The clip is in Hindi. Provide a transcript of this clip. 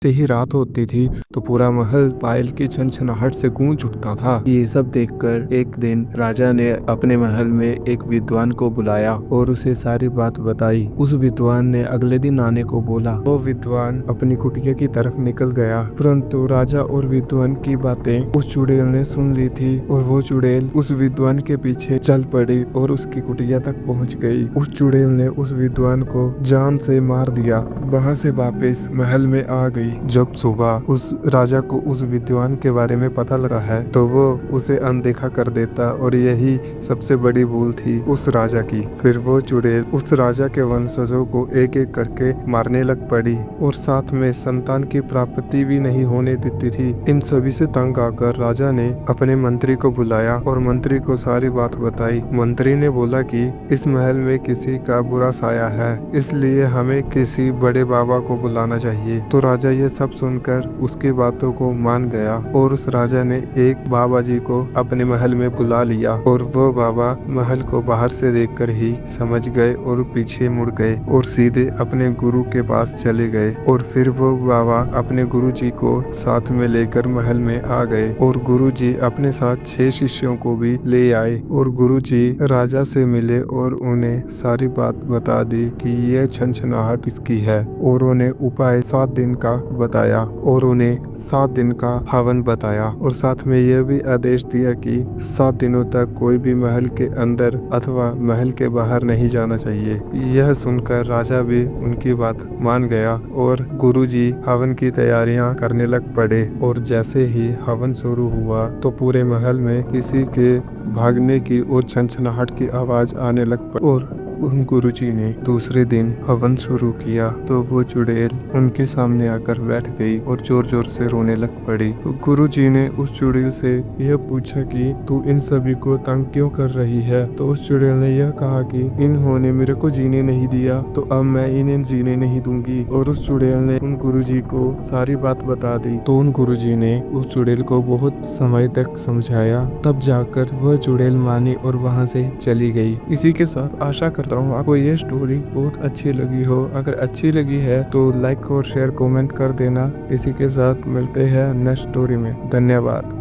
से ही रात होती थी तो पूरा महल पायल की छनछनाहट से गूंज उठता था। ये सब देखकर एक दिन राजा ने अपने महल में एक विद्वान को बुलाया और उसे सारी बात बताई। उस विद्वान ने अगले दिन आने को बोला। वो विद्वान अपनी कुटिया की तरफ निकल गया, परंतु राजा और विद्वान की बातें उस चुड़ैल ने सुन ली थी और वो चुड़ैल उस विद्वान के पीछे चल पड़ी और उसकी कुटिया तक पहुंच गई। उस चुड़ैल ने उस विद्वान को जान से मार दिया। वहां से वापस महल में आ गई। जब सुबह उस राजा को उस विद्वान के बारे में पता लगा है तो वो उसे अनदेखा कर देता और यही सबसे बड़ी भूल थी उस राजा की। फिर वो चुड़ैल उस राजा के वंशजों को एक एक करके मारने लग पड़ी और साथ में संतान की प्राप्ति भी नहीं होने देती थी। इन सभी से तंग आकर राजा ने अपने मंत्री को बुलाया और मंत्री को सारी बात बताई। मंत्री ने बोला कि इस महल में किसी का बुरा साया है, इसलिए हमें किसी बड़े बाबा को बुलाना चाहिए। तो राजा ये सब सुनकर उसकी बातों को मान गया और उस राजा ने एक बाबा जी को अपने महल में बुला लिया और वो बाबा महल को बाहर से देखकर ही समझ गए और पीछे मुड़ गए और सीधे अपने गुरु के पास चले गए। और फिर वो बाबा अपने गुरु जी को साथ में लेकर महल में आ गए और गुरु जी अपने साथ 6 शिष्यों को भी ले आए और गुरु जी राजा से मिले और उन्हें सारी बात बता दी कि ये छनछनाहट इसकी है और उन्हें उपाय 7 दिन का बताया और उन्हें 7 दिन का हवन बताया और साथ में यह भी आदेश दिया कि 7 दिनों तक कोई भी महल के अंदर अथवा महल के बाहर नहीं जाना चाहिए। यह सुनकर राजा भी उनकी बात मान गया और गुरुजी हवन की तैयारियां करने लग पड़े और जैसे ही हवन शुरू हुआ तो पूरे महल में किसी के भागने की और छनछनाहट की आवाज आने लग पड़ी और उन गुरुजी ने दूसरे दिन हवन शुरू किया तो वो चुड़ैल उनके सामने आकर बैठ गई और जोर जोर से रोने लग पड़ी। तो गुरुजी ने उस चुड़ैल से यह पूछा कि तू इन सभी को तंग क्यों कर रही है। तो उस चुड़ैल ने यह कहा कि इन्होंने मेरे को जीने नहीं दिया तो अब मैं इन्हें जीने नहीं दूंगी। और उस चुड़ैल ने उन गुरुजी को सारी बात बता दी। तो उन गुरुजी ने उस चुड़ैल को बहुत समय तक समझाया, तब जाकर वह चुड़ैल मानी और वहां से चली गई। इसी के साथ आशा करता हूँ आपको ये स्टोरी बहुत अच्छी लगी हो। अगर अच्छी लगी है तो लाइक और शेयर कमेंट कर देना। इसी के साथ मिलते हैं नेक्स्ट स्टोरी में। धन्यवाद।